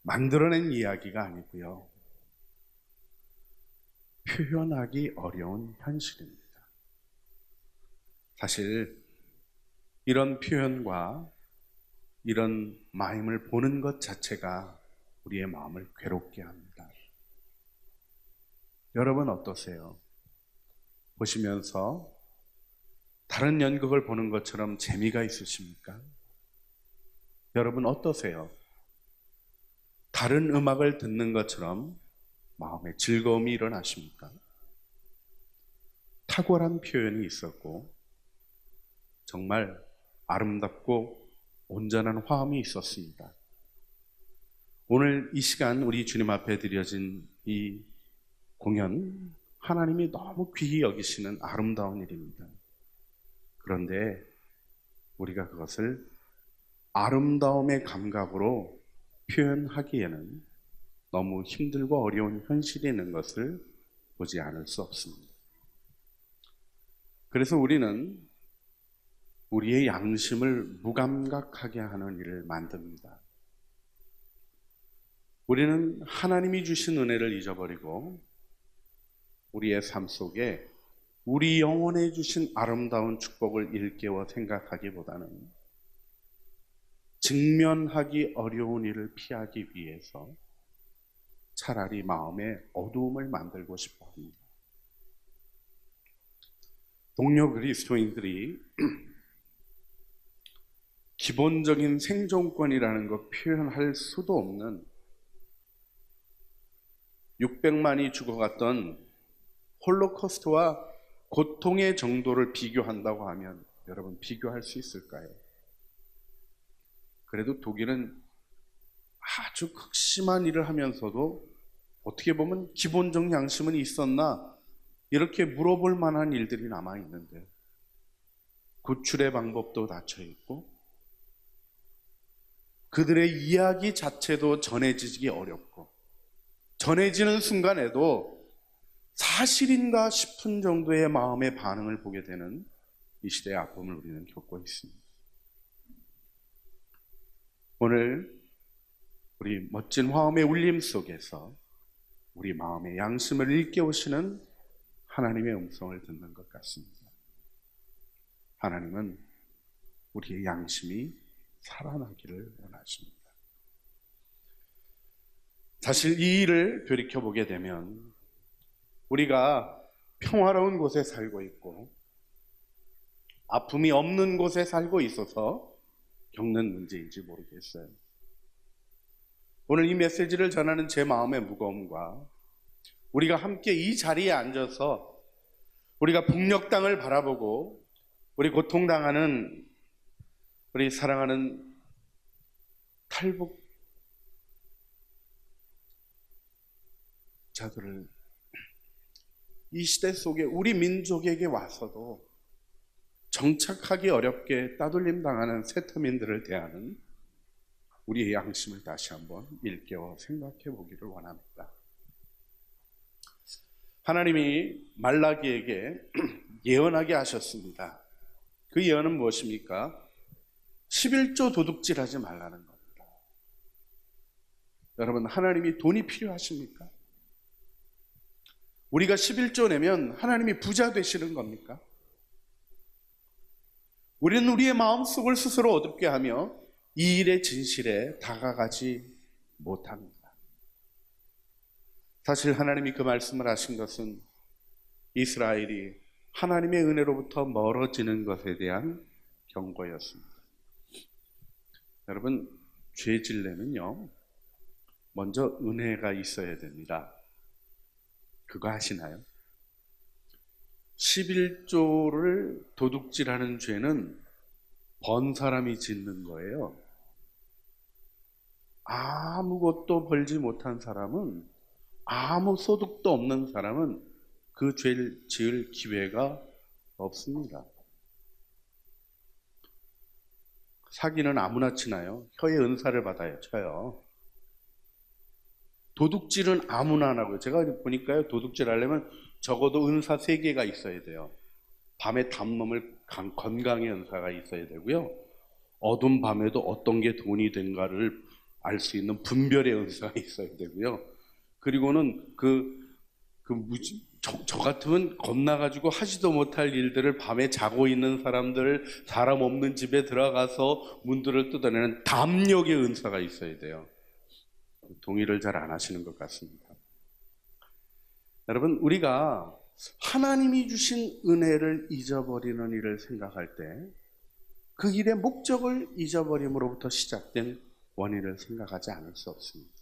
만들어낸 이야기가 아니고요. 표현하기 어려운 현실입니다. 사실 이런 표현과 이런 마음을 보는 것 자체가 우리의 마음을 괴롭게 합니다. 여러분 어떠세요? 보시면서 다른 연극을 보는 것처럼 재미가 있으십니까? 여러분 어떠세요? 다른 음악을 듣는 것처럼 마음에 즐거움이 일어나십니까? 탁월한 표현이 있었고 정말 아름답고 온전한 화음이 있었습니다. 오늘 이 시간 우리 주님 앞에 드려진 이 공연, 하나님이 너무 귀히 여기시는 아름다운 일입니다. 그런데 우리가 그것을 아름다움의 감각으로 표현하기에는 너무 힘들고 어려운 현실이 있는 것을 보지 않을 수 없습니다. 그래서 우리는 우리의 양심을 무감각하게 하는 일을 만듭니다. 우리는 하나님이 주신 은혜를 잊어버리고 우리의 삶 속에 우리 영혼에 주신 아름다운 축복을 일깨워 생각하기보다는 직면하기 어려운 일을 피하기 위해서 차라리 마음에 어두움을 만들고 싶어 합니다. 동료 그리스도인들이 기본적인 생존권이라는 것 표현할 수도 없는 600만이 죽어갔던 홀로코스트와 고통의 정도를 비교한다고 하면 여러분 비교할 수 있을까요? 그래도 독일은 아주 극심한 일을 하면서도 어떻게 보면 기본적 양심은 있었나? 이렇게 물어볼 만한 일들이 남아있는데 구출의 방법도 닫혀있고 그들의 이야기 자체도 전해지기 어렵고 전해지는 순간에도 사실인가 싶은 정도의 마음의 반응을 보게 되는 이 시대의 아픔을 우리는 겪고 있습니다. 오늘 우리 멋진 화음의 울림 속에서 우리 마음의 양심을 일깨우시는 하나님의 음성을 듣는 것 같습니다. 하나님은 우리의 양심이 살아나기를 원하십니다. 사실 이 일을 돌이켜보게 되면 우리가 평화로운 곳에 살고 있고 아픔이 없는 곳에 살고 있어서 겪는 문제인지 모르겠어요. 오늘 이 메시지를 전하는 제 마음의 무거움과 우리가 함께 이 자리에 앉아서 우리가 북녘 땅을 바라보고 우리 고통당하는 우리 사랑하는 탈북자들을 이 시대 속에 우리 민족에게 와서도 정착하기 어렵게 따돌림 당하는 세터민들을 대하는 우리의 양심을 다시 한번 일깨워 생각해 보기를 원합니다. 하나님이 말라기에게 예언하게 하셨습니다. 그 예언은 무엇입니까? 11조 도둑질하지 말라는 겁니다. 여러분, 하나님이 돈이 필요하십니까? 우리가 11조 내면 하나님이 부자 되시는 겁니까? 우리는 우리의 마음속을 스스로 어둡게 하며 이 일의 진실에 다가가지 못합니다. 사실 하나님이 그 말씀을 하신 것은 이스라엘이 하나님의 은혜로부터 멀어지는 것에 대한 경고였습니다. 여러분, 죄 질려면요 먼저 은혜가 있어야 됩니다. 그거 아시나요? 11조를 도둑질하는 죄는 번 사람이 짓는 거예요. 아무것도 벌지 못한 사람은, 아무 소득도 없는 사람은 그 죄를 지을 기회가 없습니다. 사기는 아무나 치나요? 혀의 은사를 받아야 쳐요. 도둑질은 아무나 안 하고요. 제가 보니까요, 도둑질 하려면 적어도 은사 3개가 있어야 돼요. 밤에 담 넘을 건강의 은사가 있어야 되고요. 어두운 밤에도 어떤 게 돈이 된가를 알 수 있는 분별의 은사가 있어야 되고요. 그리고는 저 같으면 겁나가지고 하지도 못할 일들을 밤에 자고 있는 사람들, 사람 없는 집에 들어가서 문들을 뜯어내는 담력의 은사가 있어야 돼요. 동의를 잘 안 하시는 것 같습니다. 여러분, 우리가 하나님이 주신 은혜를 잊어버리는 일을 생각할 때 그 일의 목적을 잊어버림으로부터 시작된 원인을 생각하지 않을 수 없습니다.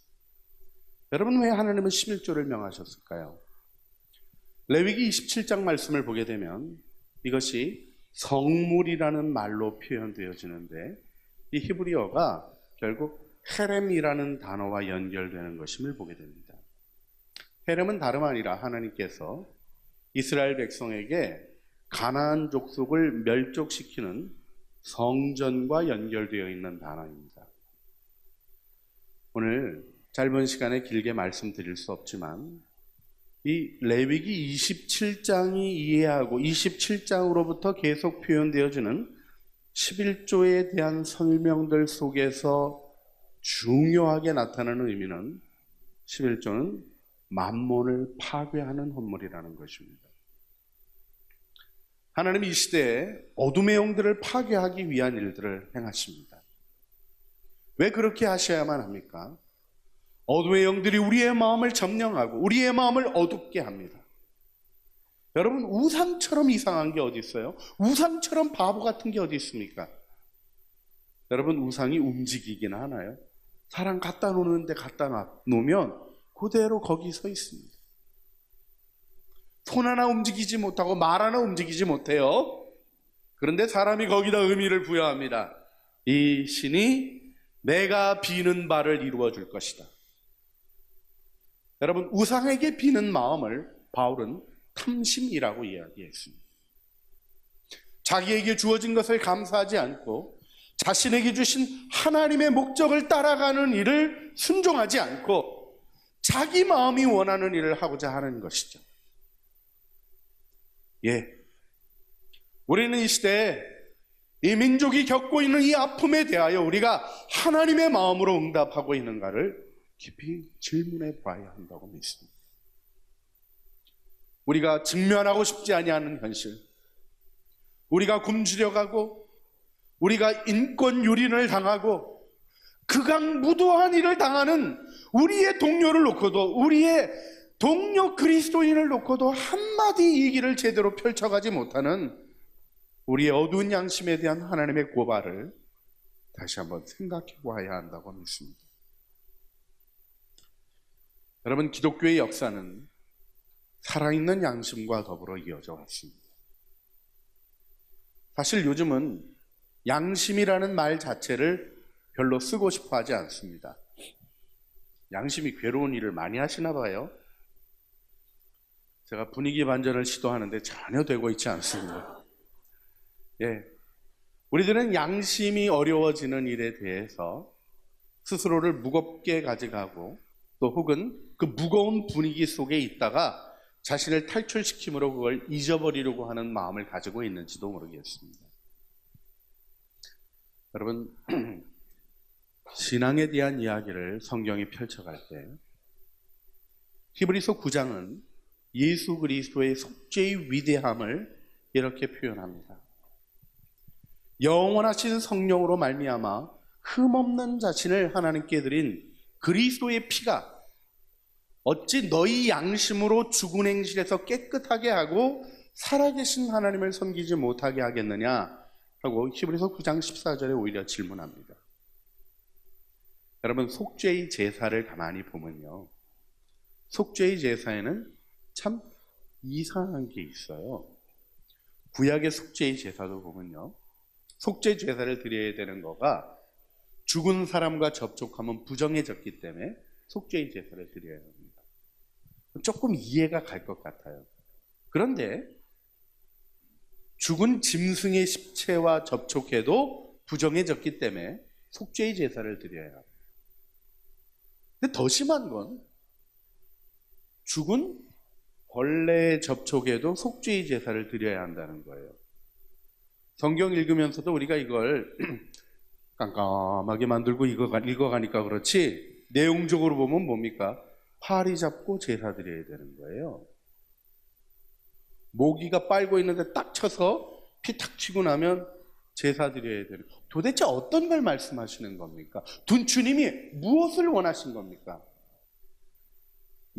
여러분, 왜 하나님은 11조를 명하셨을까요? 레위기 27장 말씀을 보게 되면 이것이 성물이라는 말로 표현되어지는데 이 히브리어가 결국 헤렘이라는 단어와 연결되는 것임을 보게 됩니다. 헤렘은 다름 아니라 하나님께서 이스라엘 백성에게 가나안 족속을 멸족시키는 성전과 연결되어 있는 단어입니다. 오늘 짧은 시간에 길게 말씀드릴 수 없지만 이 레위기 27장이 이해하고 27장으로부터 계속 표현되어지는 11조에 대한 설명들 속에서 중요하게 나타나는 의미는 11조는 만몬을 파괴하는 헌물이라는 것입니다. 하나님이 이 시대에 어둠의 영들을 파괴하기 위한 일들을 행하십니다. 왜 그렇게 하셔야만 합니까? 어둠의 영들이 우리의 마음을 점령하고 우리의 마음을 어둡게 합니다. 여러분, 우상처럼 이상한 게 어디 있어요? 우상처럼 바보 같은 게 어디 있습니까? 여러분, 우상이 움직이긴 하나요? 사람 갖다 놓는데 갖다 놓으면 그대로 거기 서 있습니다. 손 하나 움직이지 못하고 말 하나 움직이지 못해요. 그런데 사람이 거기다 의미를 부여합니다. 이 신이 내가 비는 바를 이루어 줄 것이다. 여러분, 우상에게 비는 마음을 바울은 탐심이라고 이야기했습니다. 자기에게 주어진 것을 감사하지 않고 자신에게 주신 하나님의 목적을 따라가는 일을 순종하지 않고 자기 마음이 원하는 일을 하고자 하는 것이죠. 우리는 이 시대에 이 민족이 겪고 있는 이 아픔에 대하여 우리가 하나님의 마음으로 응답하고 있는가를 깊이 질문해 봐야 한다고 믿습니다. 우리가 직면하고 싶지 아니하는 현실, 우리가 굶주려가고 우리가 인권 유린을 당하고 극악무도한 일을 당하는 우리의 동료를 놓고도, 우리의 동료 그리스도인을 놓고도 한마디 이 길을 제대로 펼쳐가지 못하는 우리의 어두운 양심에 대한 하나님의 고발을 다시 한번 생각해 봐야 한다고 믿습니다. 여러분, 기독교의 역사는 살아있는 양심과 더불어 이어져 왔습니다. 사실 요즘은 양심이라는 말 자체를 별로 쓰고 싶어 하지 않습니다. 양심이 괴로운 일을 많이 하시나 봐요. 제가 분위기 반전을 시도하는데 전혀 되고 있지 않습니다. 우리들은 양심이 어려워지는 일에 대해서 스스로를 무겁게 가져가고 또 혹은 그 무거운 분위기 속에 있다가 자신을 탈출시킴으로 그걸 잊어버리려고 하는 마음을 가지고 있는지도 모르겠습니다. 여러분, 신앙에 대한 이야기를 성경이 펼쳐갈 때 히브리서 9장은 예수 그리스도의 속죄의 위대함을 이렇게 표현합니다. 영원하신 성령으로 말미암아 흠없는 자신을 하나님께 드린 그리스도의 피가 어찌 너희 양심으로 죽은 행실에서 깨끗하게 하고 살아계신 하나님을 섬기지 못하게 하겠느냐 하고 히브리서 9장 14절에 오히려 질문합니다. 여러분, 속죄의 제사를 가만히 보면요, 속죄의 제사에는 참 이상한 게 있어요. 구약의 속죄의 제사도 보면요, 속죄 제사를 드려야 되는 거가 죽은 사람과 접촉하면 부정해졌기 때문에 속죄의 제사를 드려야 합니다. 조금 이해가 갈 것 같아요. 그런데 죽은 짐승의 십체와 접촉해도 부정해졌기 때문에 속죄의 제사를 드려야 합니다. 근데 더 심한 건 죽은 벌레의 접촉에도 속죄의 제사를 드려야 한다는 거예요. 성경 읽으면서도 우리가 이걸 깜깜하게 만들고 읽어가니까 그렇지, 내용적으로 보면 뭡니까? 파리 잡고 제사 드려야 되는 거예요. 모기가 빨고 있는데 딱 쳐서 피 탁 치고 나면 제사 드려야 되는, 도대체 어떤 걸 말씀하시는 겁니까? 주님이 무엇을 원하신 겁니까?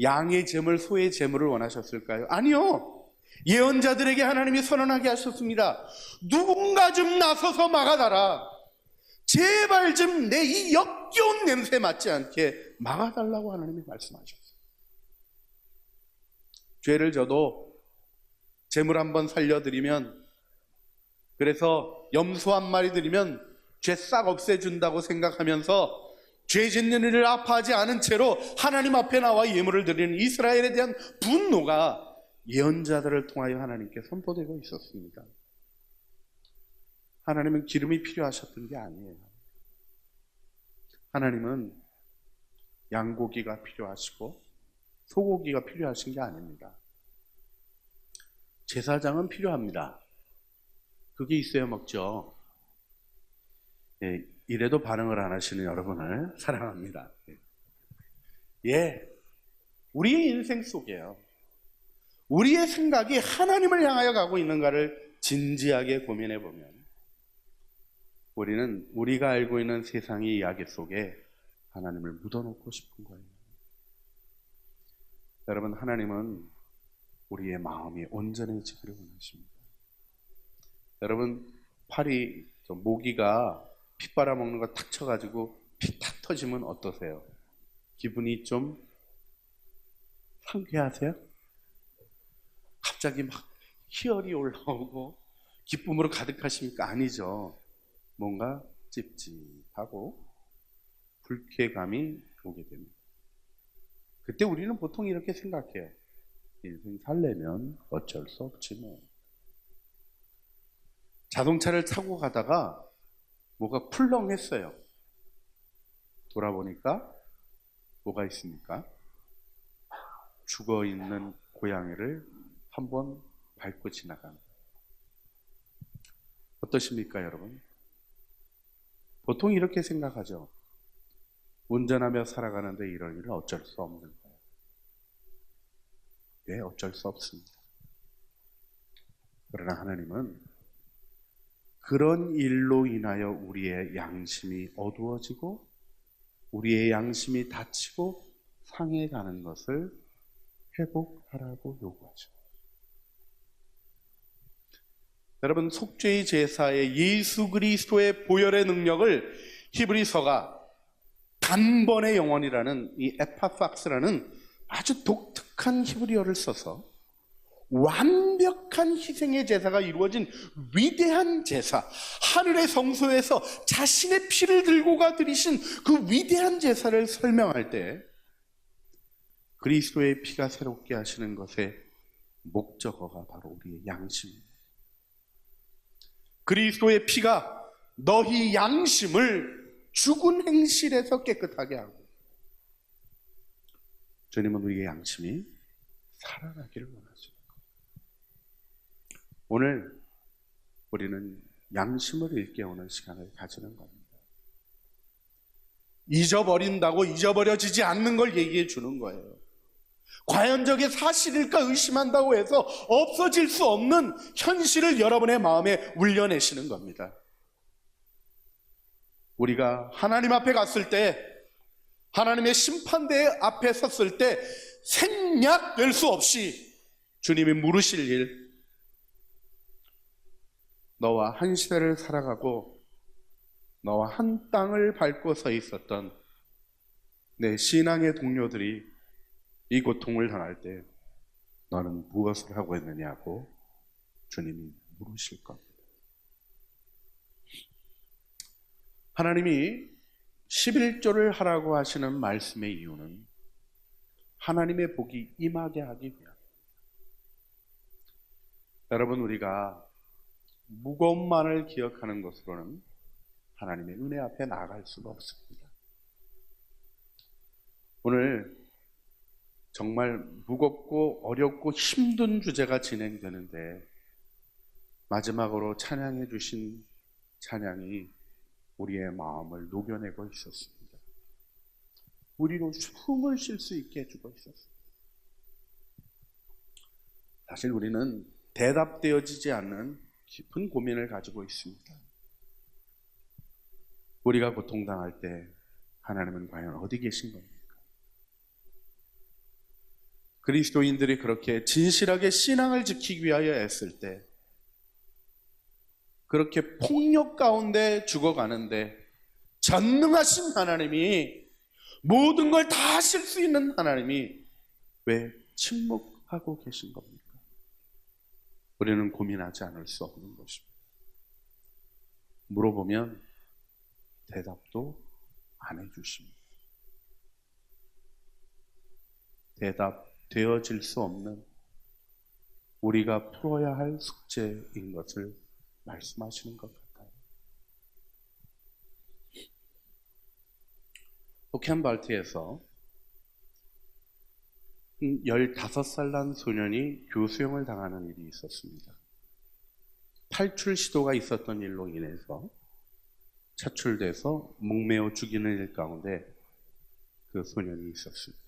양의 제물, 소의 제물을 원하셨을까요? 아니요. 예언자들에게 하나님이 선언하게 하셨습니다. 누군가 좀 나서서 막아달라. 제발 좀 내 이 역겨운 냄새 맡지 않게 막아달라고 하나님이 말씀하셨어요. 죄를 져도 제물 한번 살려드리면, 그래서 염소 한 마리 드리면 죄 싹 없애준다고 생각하면서 죄 짓는 일을 아파하지 않은 채로 하나님 앞에 나와 예물을 드리는 이스라엘에 대한 분노가 예언자들을 통하여 하나님께 선포되고 있었습니다. 하나님은 기름이 필요하셨던 게 아니에요. 하나님은 양고기가 필요하시고 소고기가 필요하신 게 아닙니다. 제사장은 필요합니다. 그게 있어야 먹죠. 예, 이래도 반응을 안 하시는 여러분을 사랑합니다. 예, 우리의 인생 속에요, 우리의 생각이 하나님을 향하여 가고 있는가를 진지하게 고민해 보면, 우리는 우리가 알고 있는 세상의 이야기 속에 하나님을 묻어놓고 싶은 거예요. 여러분, 하나님은 우리의 마음이 온전해지기를 원하십니다. 여러분, 모기가 피 빨아먹는 거 탁 쳐가지고 피 탁 터지면 어떠세요? 기분이 좀 상쾌하세요? 갑자기 막 희열이 올라오고 기쁨으로 가득하십니까? 아니죠. 뭔가 찝찝하고 불쾌감이 오게 됩니다. 그때 우리는 보통 이렇게 생각해요. 인생 살려면 어쩔 수 없지 뭐. 자동차를 타고 가다가 뭐가 풀렁했어요. 돌아보니까 뭐가 있습니까? 죽어있는 고양이를 한번 밟고 지나간. 어떠십니까, 여러분? 보통 이렇게 생각하죠. 운전하며 살아가는데 이런 일은 어쩔 수 없는 거예요. 네, 어쩔 수 없습니다. 그러나 하나님은 그런 일로 인하여 우리의 양심이 어두워지고 우리의 양심이 다치고 상해가는 것을 회복하라고 요구하죠. 여러분, 속죄의 제사의 예수 그리스도의 보혈의 능력을 히브리서가 단번의 영혼이라는 이 에파팍스라는 아주 독특한 히브리어를 써서 완벽한 희생의 제사가 이루어진 위대한 제사, 하늘의 성소에서 자신의 피를 들고 가 드리신 그 위대한 제사를 설명할 때 그리스도의 피가 새롭게 하시는 것의 목적어가 바로 우리의 양심입니다. 그리스도의 피가 너희 양심을 죽은 행실에서 깨끗하게 하고, 주님은 우리의 양심이 살아나기를 원하십니다. 오늘 우리는 양심을 일깨우는 시간을 가지는 겁니다. 잊어버린다고 잊어버려지지 않는 걸 얘기해 주는 거예요. 과연 저게 사실일까 의심한다고 해서 없어질 수 없는 현실을 여러분의 마음에 울려내시는 겁니다. 우리가 하나님 앞에 갔을 때, 하나님의 심판대 앞에 섰을 때 생략될 수 없이 주님이 물으실 일, 너와 한 시대를 살아가고 너와 한 땅을 밟고 서 있었던 내 신앙의 동료들이 이 고통을 당할 때 너는 무엇을 하고 있느냐고 주님이 물으실 겁니다. 하나님이 11조를 하라고 하시는 말씀의 이유는 하나님의 복이 임하게 하기 위함입니다. 여러분, 우리가 무거움만을 기억하는 것으로는 하나님의 은혜 앞에 나아갈 수가 없습니다. 오늘 정말 무겁고 어렵고 힘든 주제가 진행되는데 마지막으로 찬양해 주신 찬양이 우리의 마음을 녹여내고 있었습니다. 우리로 숨을 쉴 수 있게 해주고 있었습니다. 사실 우리는 대답되어지지 않는 깊은 고민을 가지고 있습니다. 우리가 고통당할 때 하나님은 과연 어디 계신 겁니까? 그리스도인들이 그렇게 진실하게 신앙을 지키기 위하여 애쓸 때, 그렇게 폭력 가운데 죽어가는데 전능하신 하나님이, 모든 걸 다 하실 수 있는 하나님이 왜 침묵하고 계신 겁니까? 우리는 고민하지 않을 수 없는 것입니다. 물어보면 대답도 안 해주십니다. 대답되어질 수 없는 우리가 풀어야 할 숙제인 것을 말씀하시는 것 같아요. 오켄발트에서 15살 난 소년이 교수형을 당하는 일이 있었습니다. 탈출 시도가 있었던 일로 인해서 차출돼서 목매어 죽이는 일 가운데 그 소년이 있었습니다.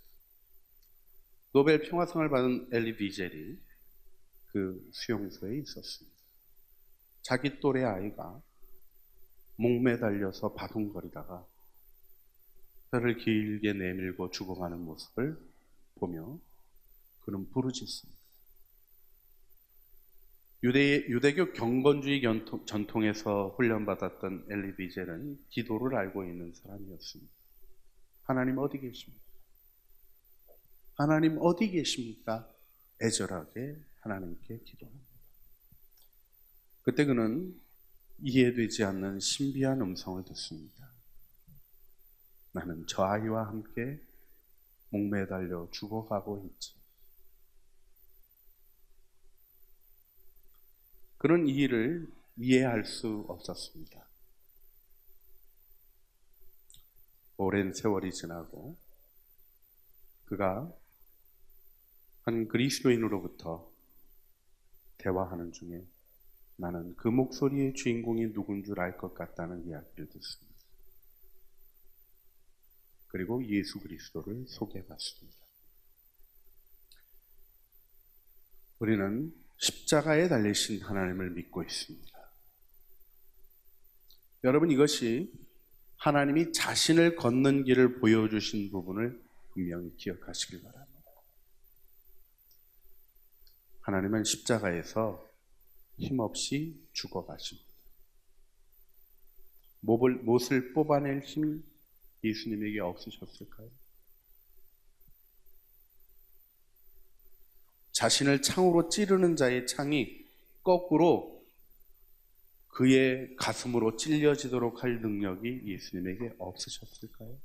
노벨 평화상을 받은 엘리 비젤이 그 수용소에 있었습니다. 자기 또래 아이가 목매달려서 바둥거리다가 혀를 길게 내밀고 죽어가는 모습을 보며 그는 부르짖습니다. 유대교 경건주의 전통에서 훈련받았던 엘리 비젤은 기도를 알고 있는 사람이었습니다. 하나님 어디 계십니까? 하나님 어디 계십니까? 애절하게 하나님께 기도합니다. 그때 그는 이해되지 않는 신비한 음성을 듣습니다. 나는 저 아이와 함께 목매달려 죽어가고 있지. 그는 이 일을 이해할 수 없었습니다. 오랜 세월이 지나고 그가 한 그리스도인으로부터 대화하는 중에 나는 그 목소리의 주인공이 누군 줄 알 것 같다는 이야기를 듣습니다. 그리고 예수 그리스도를 소개받습니다. 우리는 십자가에 달리신 하나님을 믿고 있습니다. 여러분, 이것이 하나님이 자신을 걷는 길을 보여주신 부분을 분명히 기억하시길 바랍니다. 하나님은 십자가에서 힘없이 죽어가십니다. 못을 뽑아낼 힘이 예수님에게 없으셨을까요? 자신을 창으로 찌르는 자의 창이 거꾸로 그의 가슴으로 찔려지도록 할 능력이 예수님에게 없으셨을까요?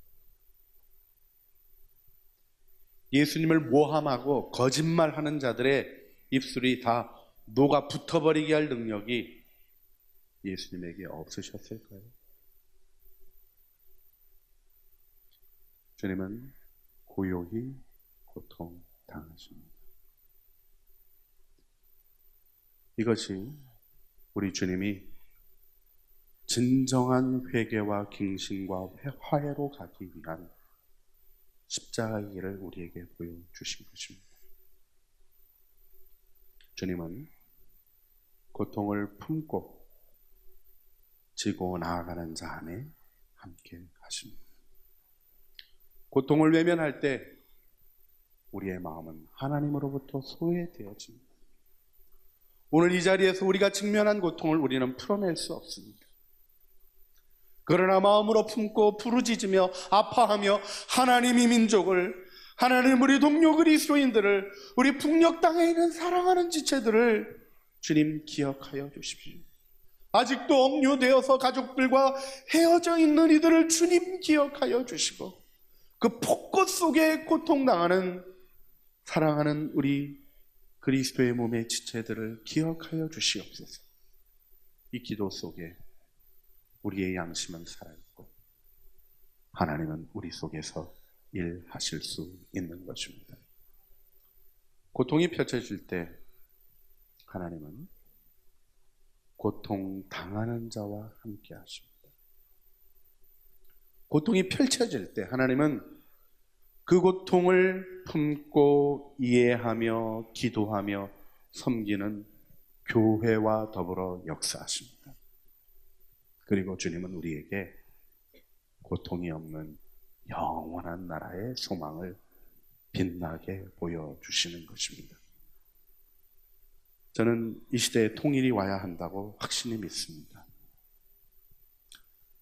예수님을 모함하고 거짓말하는 자들의 입술이 다 녹아 붙어버리게 할 능력이 예수님에게 없으셨을까요? 주님은 고요히 고통당하십니다. 이것이 우리 주님이 진정한 회개와 갱신과 화해로 가기 위한 십자가의 길을 우리에게 보여주신 것입니다. 주님은 고통을 품고 지고 나아가는 자 안에 함께 하십니다. 고통을 외면할 때 우리의 마음은 하나님으로부터 소외되어집니다. 오늘 이 자리에서 우리가 직면한 고통을 우리는 풀어낼 수 없습니다. 그러나 마음으로 품고 부르짖으며 아파하며 하나님의 민족을, 하나님 우리 동료 그리스도인들을, 우리 북녘 땅에 있는 사랑하는 지체들을 주님 기억하여 주십시오. 아직도 억류되어서 가족들과 헤어져 있는 이들을 주님 기억하여 주시고, 그 폭꽃 속에 고통당하는 사랑하는 우리 그리스도의 몸의 지체들을 기억하여 주시옵소서. 이 기도 속에 우리의 양심은 살아있고 하나님은 우리 속에서 일하실 수 있는 것입니다. 고통이 펼쳐질 때 하나님은 고통 당하는 자와 함께 하십니다. 고통이 펼쳐질 때 하나님은 그 고통을 품고 이해하며 기도하며 섬기는 교회와 더불어 역사하십니다. 그리고 주님은 우리에게 고통이 없는 영원한 나라의 소망을 빛나게 보여주시는 것입니다. 저는 이 시대에 통일이 와야 한다고 확신히 믿습니다.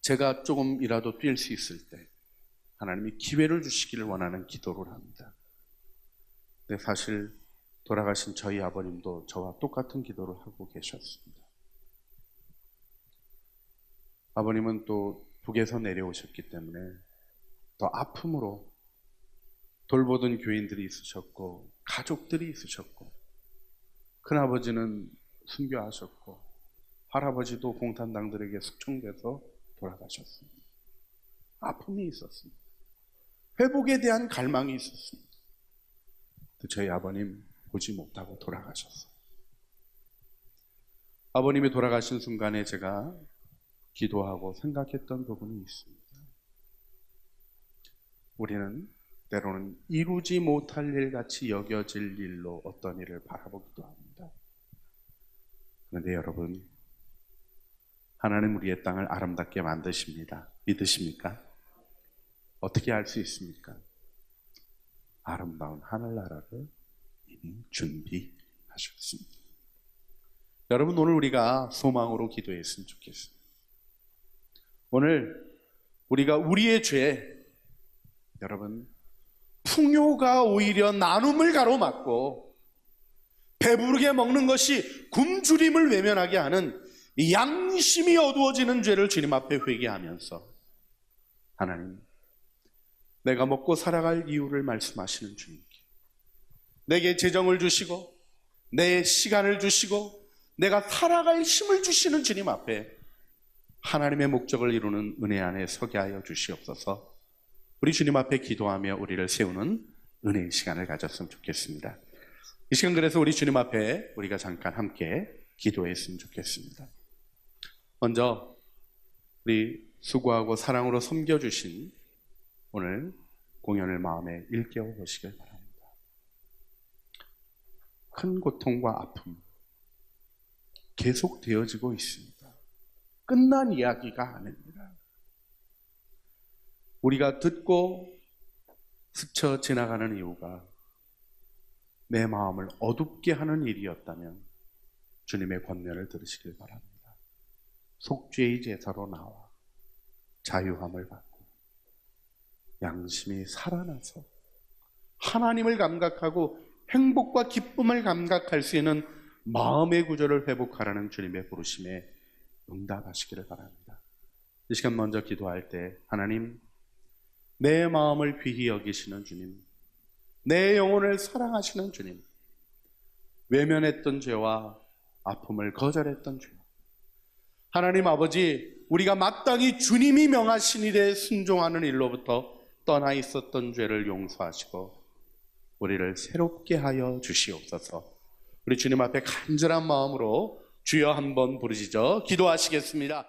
제가 조금이라도 뛸 수 있을 때 하나님이 기회를 주시기를 원하는 기도를 합니다. 근데 사실 돌아가신 저희 아버님도 저와 똑같은 기도를 하고 계셨습니다. 아버님은 또 북에서 내려오셨기 때문에 더 아픔으로 돌보던 교인들이 있으셨고 가족들이 있으셨고, 큰아버지는 순교하셨고 할아버지도 공산당들에게 숙청돼서 돌아가셨습니다. 아픔이 있었습니다. 회복에 대한 갈망이 있었습니다. 저희 아버님 보지 못하고 돌아가셨어요. 아버님이 돌아가신 순간에 제가 기도하고 생각했던 부분이 있습니다. 우리는 때로는 이루지 못할 일 같이 여겨질 일로 어떤 일을 바라보기도 합니다. 그런데 여러분, 하나님 우리의 땅을 아름답게 만드십니다. 믿으십니까? 어떻게 알 수 있습니까? 아름다운 하늘나라를 이미 준비하셨습니다. 여러분, 오늘 우리가 소망으로 기도했으면 좋겠습니다. 오늘 우리가 우리의 죄, 여러분, 풍요가 오히려 나눔을 가로막고 배부르게 먹는 것이 굶주림을 외면하게 하는 이 양심이 어두워지는 죄를 주님 앞에 회개하면서, 하나님, 내가 먹고 살아갈 이유를 말씀하시는 주님께 내게 재정을 주시고 내 시간을 주시고 내가 살아갈 힘을 주시는 주님 앞에 하나님의 목적을 이루는 은혜 안에 서게 하여 주시옵소서. 우리 주님 앞에 기도하며 우리를 세우는 은혜의 시간을 가졌으면 좋겠습니다. 이 시간 그래서 우리 주님 앞에 우리가 잠깐 함께 기도했으면 좋겠습니다. 먼저 우리 수고하고 사랑으로 섬겨주신 오늘 공연을 마음에 일깨워 보시길 바랍니다. 큰 고통과 아픔 계속 되어지고 있습니다. 끝난 이야기가 아닙니다. 우리가 듣고 스쳐 지나가는 이유가 내 마음을 어둡게 하는 일이었다면 주님의 권면을 들으시길 바랍니다. 속죄의 제사로 나와 자유함을 받고 양심이 살아나서 하나님을 감각하고 행복과 기쁨을 감각할 수 있는 마음의 구조를 회복하라는 주님의 부르심에 응답하시기를 바랍니다. 이 시간 먼저 기도할 때 하나님, 내 마음을 귀히 여기시는 주님, 내 영혼을 사랑하시는 주님, 외면했던 죄와 아픔을 거절했던 죄, 하나님 아버지, 우리가 마땅히 주님이 명하신 일에 순종하는 일로부터 떠나 있었던 죄를 용서하시고 우리를 새롭게 하여 주시옵소서. 우리 주님 앞에 간절한 마음으로 주여 한번 부르시죠. 기도하시겠습니다.